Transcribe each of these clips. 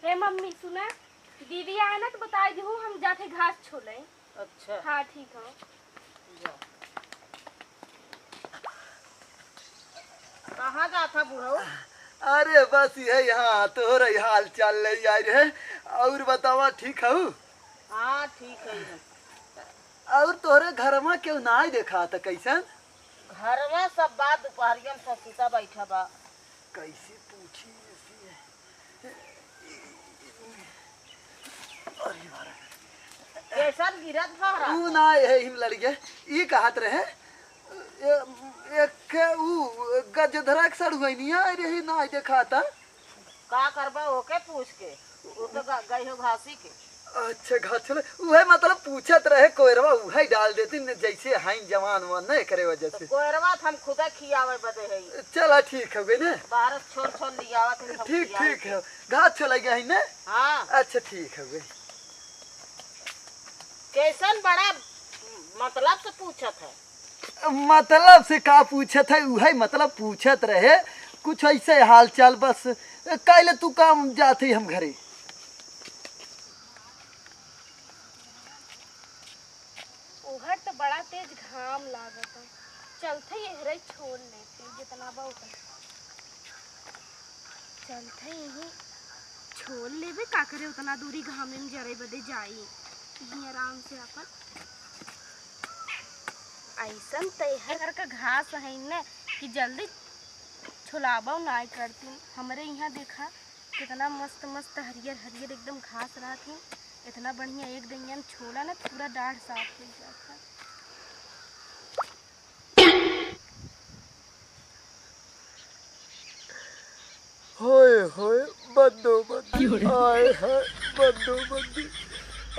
हे mummy सुना, दीदी आए ना तो बता दी हूँ, हम जाते घास छोले। अच्छा हाँ ठीक है। कहाँ जा था बुढ़ऊ? अरे बस ये यहाँ तोहरा हाल चाल ले आई रहे। और बतावा ठीक हूँ? हाँ ठीक है। और तोहरे घर में क्यों ना देखा था कैसन? घर में सब बात दोपहरिया में ससुता बैठा बा। कैसे पूछी ऐसी कैसन गिरत भरा? ऊ ना है हिम लड़के ई कहत रहे एक ऊ गजधरा के सड़ुइनिया रही ना देखा था। का करबा ओके पूछ के? वो तो गई हो घासी के। अच्छा घास चले वह मतलब पूछत रहे कोयरवा उहे डाल देती न जैसे हाइन जवान वन न करे वजह से। कोयरवा हम खुदा खियावे बदे है। चला ठीक है गई ना। बाहर छोड़ छोड़ लियावा तुम ठीक ठीक है घास चला गया है ना। हाँ अच्छा ठीक है गई। कैसन बड़ा मतलब से पूछत है? मतलब से का पूछत है उहे मतलब पूछत रहे कुछ ऐसे हाल चाल बस। कल तू काम जाती हम घरे। उहर तो बड़ा तेज घाम लागत है, चलते यही छोड़ लेते जितना बा उतना चलते यही छोड़ लेबे। का करे उतना दूरी घाम में जरे बदे जाई यहीं आराम से अपन ऐसन तैहर का घास है न कि जल्दी छुलाबा नहीं करती। हमारे यहाँ देखा कितना मस्त मस्त हरियर हरियर एकदम घास रहती, इतना बढ़िया एक दिन छोड़ा ना पूरा डाढ़ साफ हो जाता। होए होए बंदोबस्ती आए है बंदोबस्ती।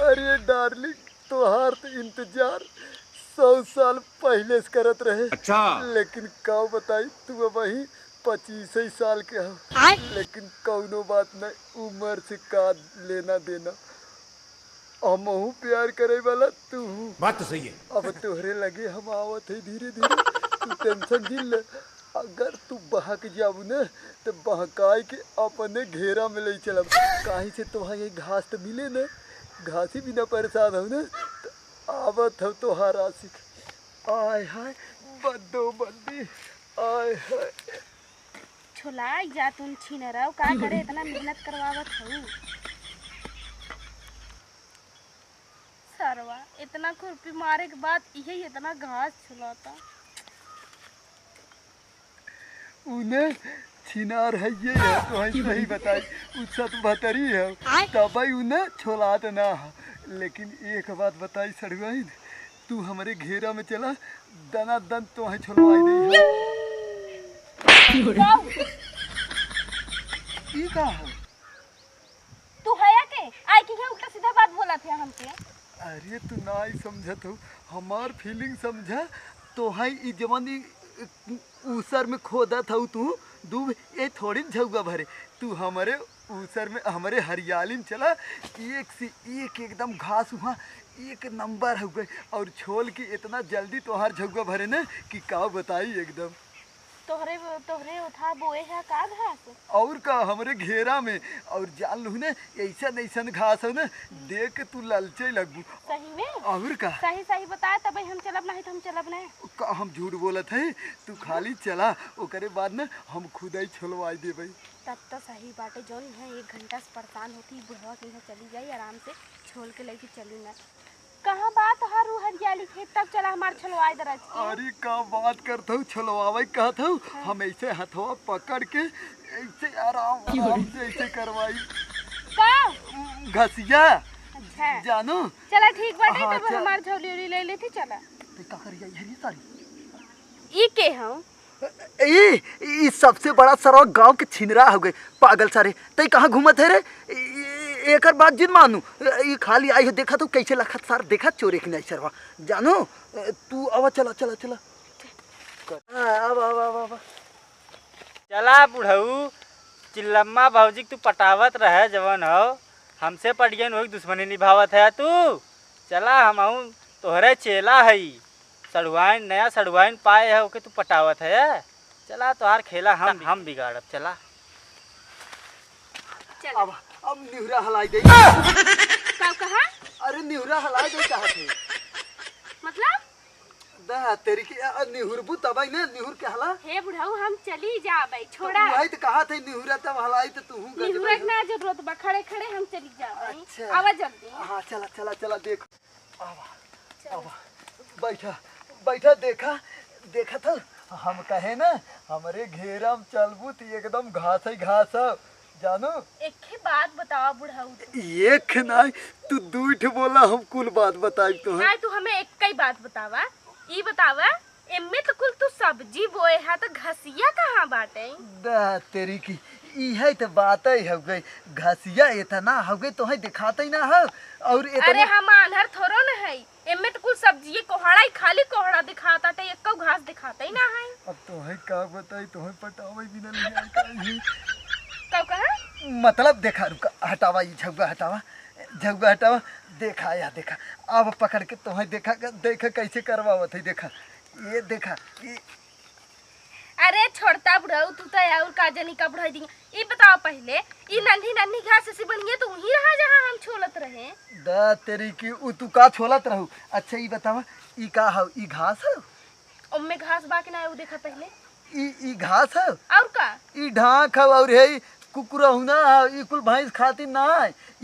अरे डार्लिंग तोहार तो इंतजार 100 साल पहले से करत रहे। अच्छा लेकिन का बताई तू अब वही 25 साल के हो। लेकिन कौनो बात नहीं उम्र से का लेना देना। हमहू प्यार करे वाला तू। बात तो सही है। अब तोहरे लगे हम आवत है धीरे धीरे। तू टेंशन दिल ले। अगर तू बहक जाऊ न तो बहकाई के अपने घेरा में ले चलब। कहीं से तो ये घास तो मिले न, घास ही बिना परेशान हो न तो आवत हो तोहार आशिक। आय हाय बंदोबस्ती आय हाय। छुला जा तुम छीन रहो का करे इतना मेहनत करवावत हो। सरवा इतना खुरपी मारे के बाद यही इतना घास छुलाता। उन्हें छिनार है ये है तो है सही बताई उससे तो बहतरी है तभी उन्हें छोलात ना है। लेकिन एक बात बताई सड़ुआई तू हमारे घेरा में चला दना दन तो है छोलवाई नहीं है। ई का है? तू है के आई की है उल्टा सीधा बात बोला थे हमके। अरे तू ना ही समझत हो हमार फीलिंग समझा तो है ई जवानी ऊसर में खोदा था तू दूब ये थोड़ी झुगा भरे। तू हमारे ऊसर में हमारे हरियाली में चला एक से एक एकदम घास वहाँ एक नंबर हो गए और छोल के इतना जल्दी तोहार झुगा भरे न कि का बताई एकदम। तोहरे तोहरे उठा बोए है का घास और का हमारे घेरा में और जान लू न ऐसा ऐसा घास हो न देख के तू ललचे लगबू। सही में? और का सही सही बताया तब हम चलब नहीं तो हम चलब नहीं। का हम झूठ बोलत है तू खाली चला ओकरे बाद न हम खुद ही छोलवाई देबई। तब तो सही बाटे जौन है 1 घंटा से परेशान होती बुढ़वा के यहाँ चली जाई आराम से छोल के लेके चली ना। कहाँ बात हर हरियाली खेत तक चला हमार छलवाई दरज के। अरे का बात करता हूँ छलवावे कहता हूँ। हम ऐसे हथवा पकड़ के ऐसे आराम से ऐसे करवाई का घसिया अच्छा जानो। चला ठीक बाटे हाँ, तब हमार झोली उली ले लेती चला। ते का करिया हरी सारी ई के हम ई सबसे बड़ा सरवा गांव के छिनरा हो गए पागल सारे। तई कहाँ घूमत है रे? एकर बात जिन मानू ये खाली आई हो देखा तो कैसे लखत सार देखा चोरे की नहीं सरवा जानो। तू आवा चला चला चला अब अब अब अब चला बुढ़ऊ चिल्लम्मा भौजी तू पटावत रहे जवन हो हमसे पटियन वही दुश्मनी निभावत है तू। चला हम तोहरे चेला हई सड़ुआइन नया सड़ुआइन पाए है ओके तू पटावत है। चला तोहार खेला हम बिगाड़ब। चला चल अब निहुरा हलाई दे। का कहा अरे निहुरा हलाई दे कहा थे मतलब दा तेरी की निहुरबू तबाई ना निहुर के हला हे बुढ़ाऊ हम चली जाबे छोड़ा वही तो कहा थे निहुरा तब हलाई तो तू निहुरक ना जरूरत बा खड़े खड़े हम चली जाबे अच्छा। आवा जल्दी हाँ चला चला चला देख आवा बैठा बैठा देखा देखा था हम कहे ना हमारे घेरा में चलबू तो एकदम घास ही घास है जानो। एक ही बात बतावा बुढ़ाऊ एक नहीं तू दूठ बोला हम कुल बात बताई तो ना तू हमें एक ही बात बतावा ई बतावा एमे तो कुल तू सब्जी बोए है तो घसिया कहाँ बाटे दा तेरी की इहे तो बात ही हो गई घसिया इतना हो गई तो है दिखाते ही ना हो और अरे हम आन्हर थोड़ो न है एमे तो कुल सब्जी कोहड़ा ही खाली कोहड़ा दिखाता टे एक घास दिखाता ही ना है अब तो है का बताई तो है पटावे बिना नहीं आई कब कहा मतलब देखा रुका हटावा ये झुग्गा हटावा देखा या देखा अब पकड़ के तो है देखा कैसे करवावत है देखा ये देखा ये अरे छोड़ता बुढ़ाऊ तू तो और का जनी का बुढ़ाई दी ई बताओ पहले ई नन्ही नन्ही घास से बनिए तो वही रहा जहाँ हम छोलत रहे दा तेरी की तू का छोलत रहू। अच्छा ये बतावा ई का हो ई घास हो उम्मे घास बाकी ना है वो देखा पहले ई घास हो और का ई ढाक हो और है कुकुरा हुना ई कुल भैंस खाती ना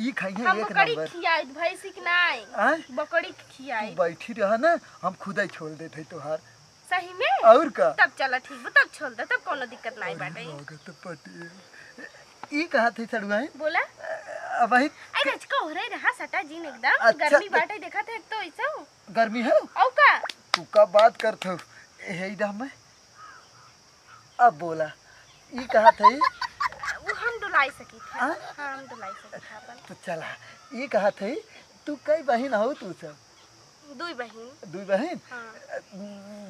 ई खाइए हम एक बकरी नंबर खियाई भैंसी की नाई आय बकरी खियाई बैठी रहा ना हम खुदा ही छोड़ देते तोहार सही में और का तब चला ठीक तब छोड़ दे तब कोनो दिक्कत नहीं बाटे लागत पटी ई कहा थे सड़ुआई बोला अब भाई अरे रचका हो रही रहा सटा जीन एकदम अच्छा, गर्मी बाटे देखा थे तो ऐसा गर्मी है औ का तू का बात करत हो हे इधर में अब बोला ई कहा थे वो हम डुलाई सकी थे हाँ? हाँ हम डुलाई सकी थे अपन तो चला ई कहा थे तू कई बहन हो तू सब दुई बहन दू बहन हाँ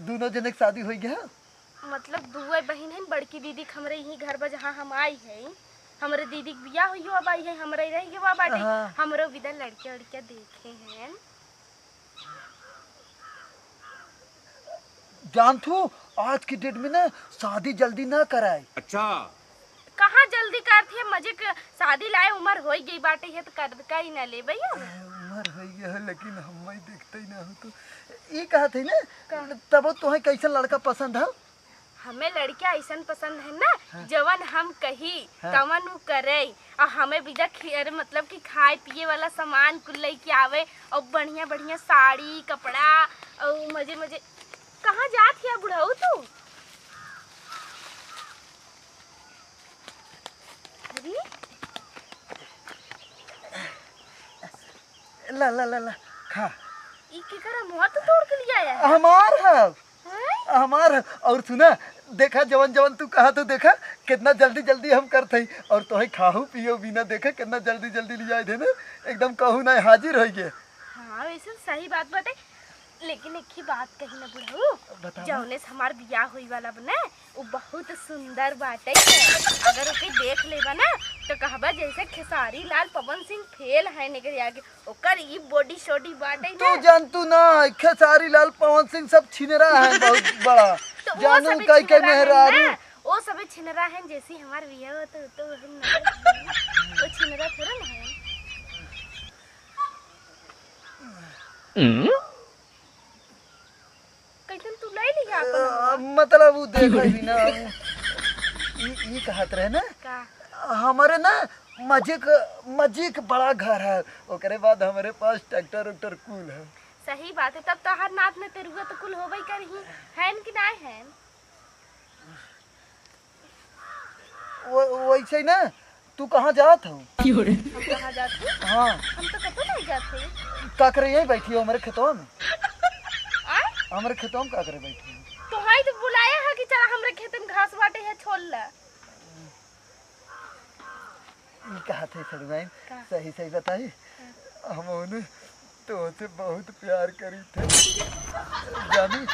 दोनों जने के शादी हो गया मतलब दुए बहन है बड़की दीदी हमरे यही घर पर जहाँ हम आई है हमरे दीदी के बियाह हुई अब आई है हमरे रह गए बाटे हाँ। हमरो विदा लड़के लड़किया देखे हैं जान तू आज की डेट में ना शादी जल्दी ना कराए। अच्छा कहाँ जल्दी करती है मजे के शादी लाए उम्र हो गई बाटे है तो कर का ही ना ले भैया उम्र हो गया है लेकिन हम ही देखते ही ना हो तो ये कहा थे ना तब तुम्हें कैसा लड़का पसंद है हमें लड़किया ऐसा पसंद है ना हाँ। जवन हम कही हाँ। तवन उ करे और हमें बिजा मतलब कि खाए पिए वाला सामान कुल लेके आवे और बढ़िया बढ़िया साड़ी कपड़ा और मजे मजे कहाँ जात है बुढ़ाऊ तू अरे ला ला ला ला खा ई के करा मुंह तो तोड़ के लिया है हमार है हैं? हमार है। और सुना देखा जवन जवन तू कहा तो देखा कितना जल्दी जल्दी हम करते ही और तो खाहू पियो बिना देखा कितना जल्दी जल्दी ले आए थे ना एकदम कहू ना हाजिर हो गए। हाँ वैसे सही बात बाटे लेकिन एक ही बात कही ना बुढ़ऊ जौने से हमार बियाह हुई वाला बने वो बहुत सुंदर बाटे अगर ओके देख लेबा ना तो कहबा जैसे खेसारी लाल पवन सिंह फेल है निकल आगे ओकर ई बॉडी शॉडी बाटे तू जानतू ना खेसारी लाल पवन सिंह सब छिनरा है बहुत बड़ा तो जानू कई कई मेहरारू वो सब छिनरा है जैसी हमार बियाह हो तो वो छिनरा थोड़ा ना है कैसन तू ले लिया अपन मतलब वो देखा भी ना ये कहत रहे ना का हमारे ना मजे का बड़ा घर है ओकरे बाद हमारे पास ट्रैक्टर उक्टर कुल है। सही बात है तब तो हर नाथ में तेरुआ तो कुल होबई करही हैन कि ना हैन वैसे ही ना तू कहाँ जात हो हम कहाँ जाते हाँ हम तो कतो नहीं जाते का करे यही बैठी हो हमारे खेतों में आय हमारे खेतों में का करे बैठी हो तो हाई तो बुलाया है कि चला हमरे खेत में घास बाटे है छोड़ ला ये कहा थे सरुआइन का? सही सही बताई हम उन्हें तो से बहुत प्यार करी थे जानी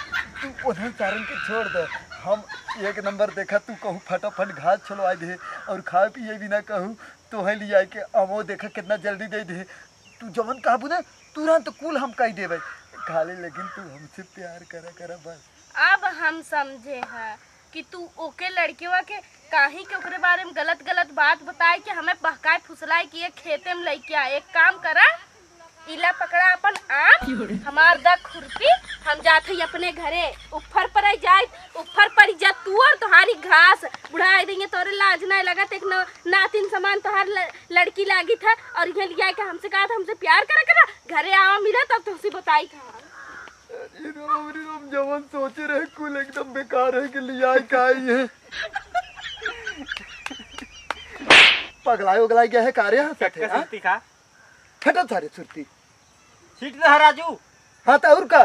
तू उन्हें सारन के छोड़ दे हम एक नंबर देखा तू कहूँ फटाफट घास छोड़वा दे और खाए पिए भी ना कहूँ तो है लिया के अमो देखा कितना जल्दी दे दे तू जवन कहबू ना तुरंत कुल हम कह देवे खाली लेकिन तू हमसे प्यार करा करा बस अब हम समझे हैं कि तू ओके लड़केवा के काहे के ओकरे बारे में गलत गलत बात बताए कि हमें बहकाए फुसलाए कि ये खेते में लइके आए। एक काम करा, इला पकड़ा अपन आम, हमार दा खुरपी, हम जाते ही अपने घरे ऊपर पर जाए, ऊपर पर जा तू और तुम्हारी घास बुढ़ाई देंगे, तोरे लाज नहीं लगा। एक नातिन समान तोहार लड़की लागी था और यहाँ लिया के हमसे कहा था हमसे प्यार करा घरे आवा मिला तब तुमसे बताई था। अरे राम जवन सोचे रहे कुल एकदम बेकार है कि लिया का है। पगलाए उगलाई गया है कार्य सुरती खा फटा सारे सुरती सीट रहा राजू। हाँ तो और का,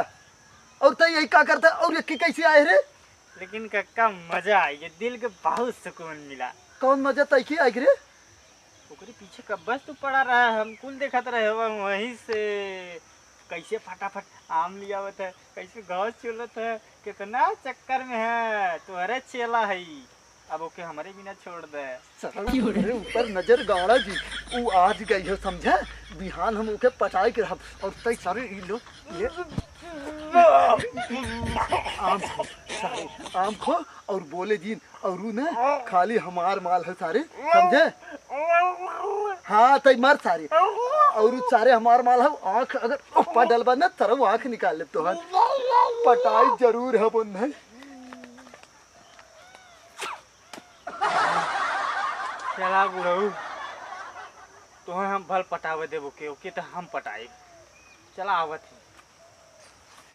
और तो यही का करता और ये कैसे आए रे? लेकिन कक्का मजा आई, ये दिल के बहुत सुकून मिला। कौन मजा तैखी आई रे? ओकरे पीछे कब बस तू पड़ा रहा, हम कुल देखत रहे वहीं से कैसे फटाफट आम लिया हुआ था, कैसे घास चलत है, कितना चक्कर में है, तुम्हारे चेला है। अब ओके हमारे बिना छोड़ दे। अरे ऊपर नजर गाड़ा जी, वो आज गई हो समझा, बिहान हम ओके पटाई के रह और तई सारे लो ये आम खो, सारे आम खो और बोले जी और ना खाली हमार माल है सारे समझे। हाँ तई मार सारे और सारे हमार माल है। आँख अगर ऊपर डलबा ना तरह आँख निकाल ले तो पटाई जरूर है बंद है। चला बुढ़ऊ तुम्हें हम भल पटावे देबो के ओके तो हम पटाए। चला आवत है।